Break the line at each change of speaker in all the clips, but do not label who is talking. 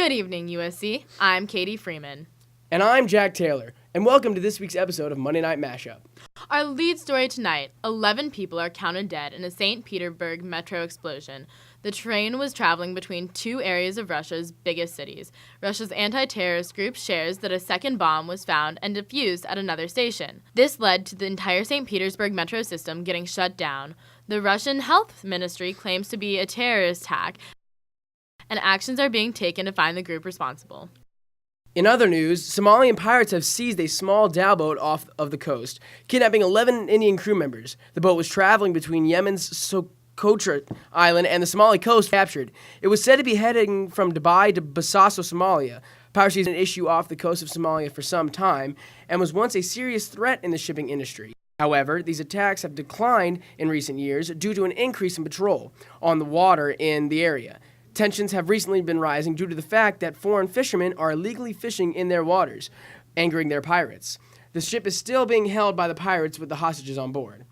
Good evening, USC. I'm Katie Freeman.
And I'm Jack Taylor, and welcome to this week's episode of Monday Night Mashup.
Our lead story tonight, 11 people are counted dead in a St. Petersburg metro explosion. The train was traveling between two areas of Russia's biggest cities. Russia's anti-terrorist group shares that a second bomb was found and defused at another station. This led to the entire St. Petersburg metro system getting shut down. The Russian Health Ministry claims to be a terrorist attack, and actions are being taken to find the group responsible.
In other news, Somalian pirates have seized a small dhow boat off of the coast, kidnapping 11 Indian crew members. The boat was traveling between Yemen's Socotra Island and the Somali coast captured. It was said to be heading from Dubai to Bosaso, Somalia. Piracy is an issue off the coast of Somalia for some time and was once a serious threat in the shipping industry. However, these attacks have declined in recent years due to an increase in patrol on the water in the area. Tensions have recently been rising due to the fact that foreign fishermen are illegally fishing in their waters, angering their pirates. The ship is still being held by the pirates with the hostages on board.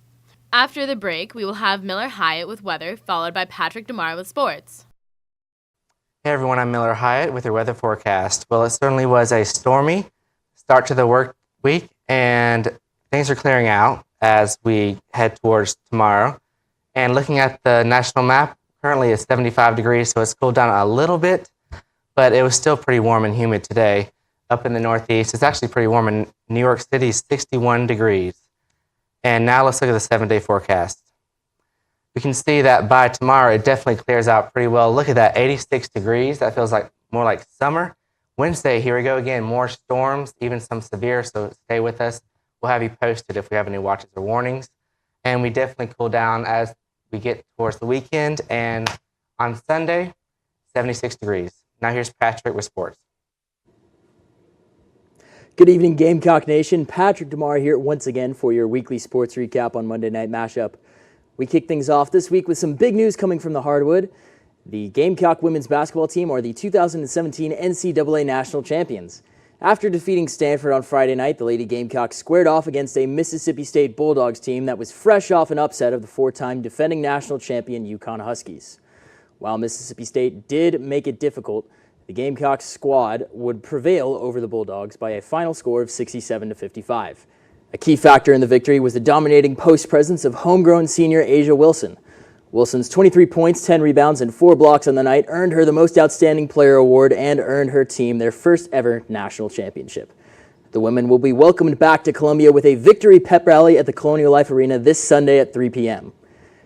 After the break, we will have Miller Hyatt with weather, followed by Patrick DeMar with sports.
Hey everyone, I'm Miller Hyatt with your weather forecast. Well, it certainly was a stormy start to the work week, and things are clearing out as we head towards tomorrow. And looking at the national map, currently it's 75 degrees, so it's cooled down a little bit, but it was still pretty warm and humid today. Up in the Northeast, it's actually pretty warm in New York City, 61 degrees. And now let's look at the 7-day forecast. We can see that by tomorrow, it definitely clears out pretty well. Look at that, 86 degrees. That feels like more like summer. Wednesday, here we go again, more storms, even some severe, so stay with us. We'll have you posted if we have any watches or warnings. And we definitely cool down as we get towards the weekend, and on Sunday, 76 degrees. Now here's Patrick with sports.
Good evening, Gamecock Nation. Patrick DeMar here once again for your weekly sports recap on Monday Night Mashup. We kick things off this week with some big news coming from the hardwood. The Gamecock women's basketball team are the 2017 NCAA National Champions. After defeating Stanford on Friday night, the Lady Gamecocks squared off against a Mississippi State Bulldogs team that was fresh off an upset of the four-time defending national champion UConn Huskies. While Mississippi State did make it difficult, the Gamecocks squad would prevail over the Bulldogs by a final score of 67-55. A key factor in the victory was the dominating post presence of homegrown senior Asia Wilson. Wilson's 23 points, 10 rebounds, and 4 blocks on the night earned her the Most Outstanding Player award and earned her team their first ever national championship. The women will be welcomed back to Columbia with a victory pep rally at the Colonial Life Arena this Sunday at 3 p.m.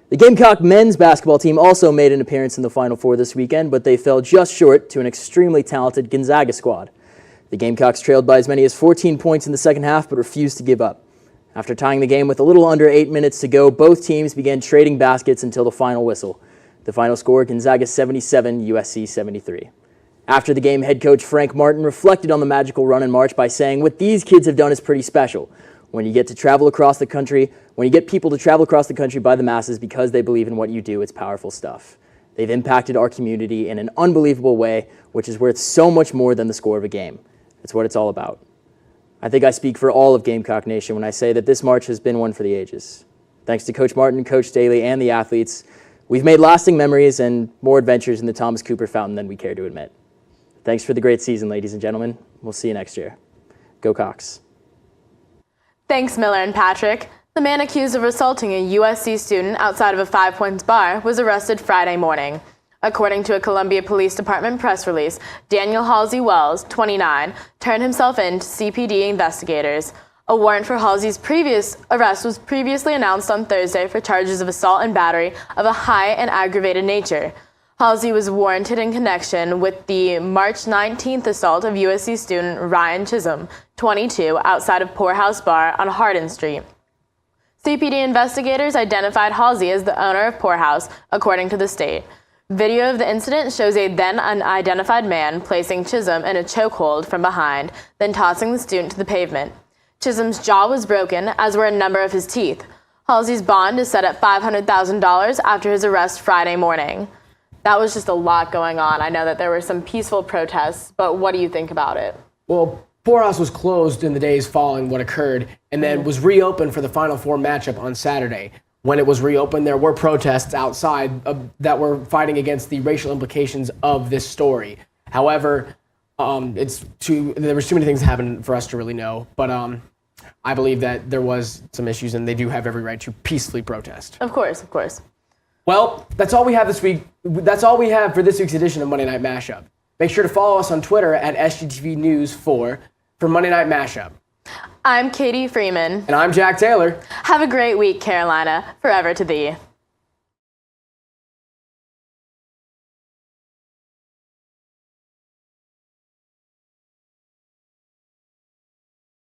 The Gamecock men's basketball team also made an appearance in the Final Four this weekend, but they fell just short to an extremely talented Gonzaga squad. The Gamecocks trailed by as many as 14 points in the second half, but refused to give up. After tying the game with a little under 8 minutes to go, both teams began trading baskets until the final whistle. The final score, Gonzaga 77, USC 73. After the game, head coach Frank Martin reflected on the magical run in March by saying, "What these kids have done is pretty special. When you get people to travel across the country by the masses because they believe in what you do, it's powerful stuff. They've impacted our community in an unbelievable way, which is worth so much more than the score of a game. That's what it's all about." I think I speak for all of Gamecock Nation when I say that this march has been one for the ages. Thanks to Coach Martin, Coach Staley, and the athletes, we've made lasting memories and more adventures in the Thomas Cooper Fountain than we care to admit. Thanks for the great season, ladies and gentlemen. We'll see you next year. Go Cox.
Thanks, Miller and Patrick. The man accused of assaulting a USC student outside of a Five Points bar was arrested Friday morning. According to a Columbia Police Department press release, Daniel Halsey Wells, 29, turned himself in to CPD investigators. A warrant for Halsey's previous arrest was previously announced on Thursday for charges of assault and battery of a high and aggravated nature. Halsey was warranted in connection with the March 19th assault of USC student Ryan Chisholm, 22, outside of Poorhouse Bar on Hardin Street. CPD investigators identified Halsey as the owner of Poorhouse, according to the state. Video of the incident shows a then unidentified man placing Chisholm in a chokehold from behind, then tossing the student to the pavement. Chisholm's jaw was broken, as were a number of his teeth. Halsey's bond is set at $500,000 after his arrest Friday morning. That was just a lot going on. I know that there were some peaceful protests, but what do you think about it?
Well, Poorhouse was closed in the days following what occurred and then was reopened for the Final Four matchup on Saturday. When it was reopened, there were protests outside that were fighting against the racial implications of this story. However, there was too many things that happened for us to really know. But I believe that there was some issues, and they do have every right to peacefully protest.
Of course, of course.
Well, that's all we have this week. That's all we have for this week's edition of Monday Night Mashup. Make sure to follow us on Twitter at SGTV News for Monday Night Mashup.
I'm Katie Freeman.
And I'm Jack Taylor.
Have a great week, Carolina. Forever to thee.